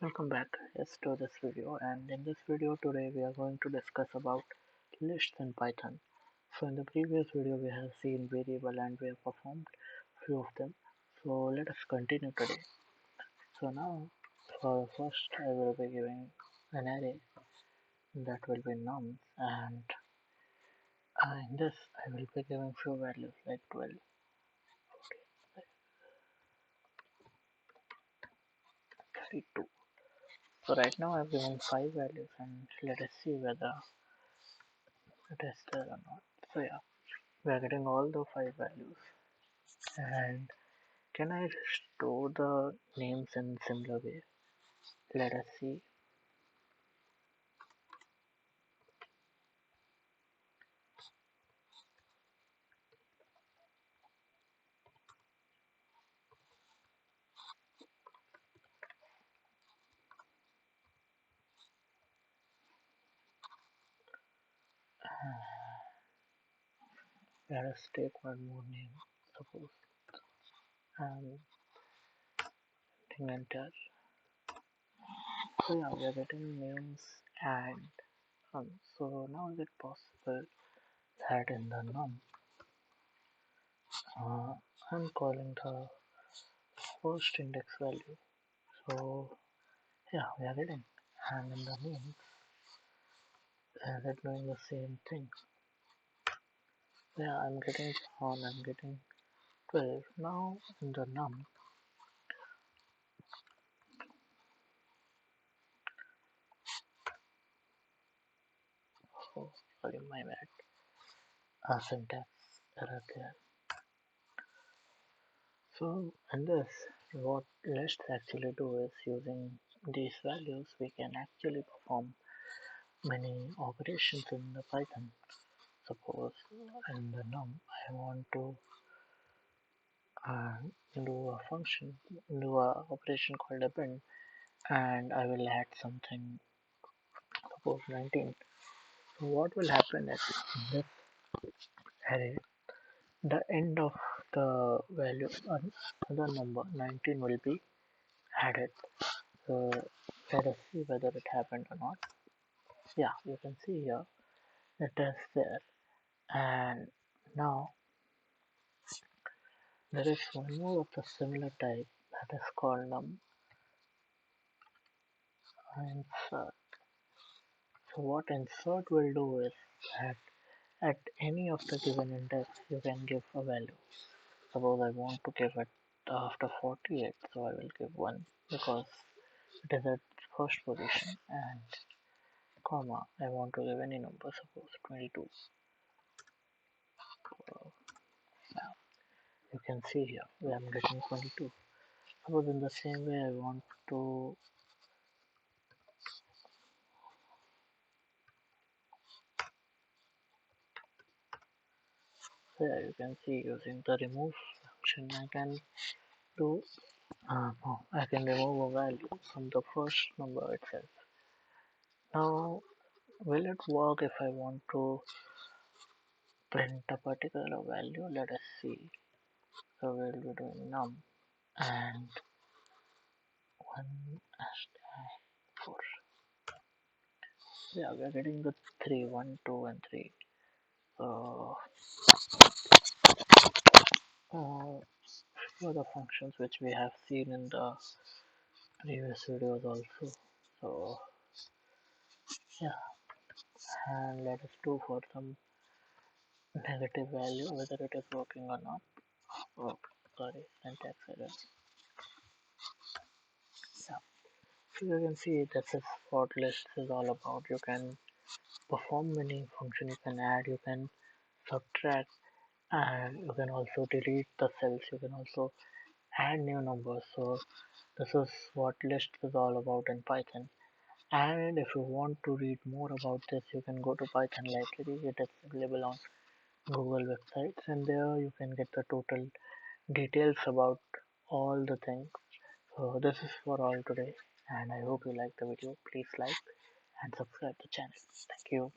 Welcome back guys to this video, and in this video today we are going to discuss about lists in Python. So in the previous video we have seen variable and we have performed few of them. So let us continue today. So now for first I will be giving an array that will be nums, and in this I will be giving few values like 12, 32. So right now I've given 5 values and let us see whether it is there or not. So yeah, we are getting all the 5 values. And can I store the names in similar way? Let us see. Let us take one more name. Suppose I'm getting enter. So yeah, we are getting names and so now is it possible that in the num uh, I'm calling the first index value. So yeah, we are getting, and in the names they're doing the same thing. Yeah, I'm getting 12. Now in the num, oh sorry, my bad, syntax error there. So in this, what let's actually do is using these values we can actually perform many operations in the Python. Suppose in the num I want to uh, do a function, do a operation called append, and I will add something, suppose 19. So what will happen is in this array, the end of the value, another number 19 will be added. So let us see whether it happened or not. Yeah, you can see here it is there. And now there is one more of the similar type that is called num insert. So what insert will do is that at any of the given index you can give a value. Suppose I want to give it after 48, so I will give 1 because it is at first position, and comma I want to give any number, suppose 22. Now you can see here where I'm getting 22. Suppose in the same way I want to here you can see using the remove function I can do no, I can remove a value from the first number itself. Now will it work if I want to print a particular value? Let us see. So we'll be doing num and 1 hashtag 4. Yeah, we're getting the 3, 1, 2 and 3. So few other functions which we have seen in the previous videos also. So yeah, and let us do for some negative value whether it is working or not. Oh, sorry, syntax error. Yeah, so you can see this is what list is all about. You can perform many functions, you can add, you can subtract, and you can also delete the cells, you can also add new numbers. So this is what list is all about in Python. And if you want to read more about this, you can go to Python library. It is available on Google websites, and there you can get the total details about all the things. So this is for all today, and I hope you like the video. Please like and subscribe the channel. Thank you.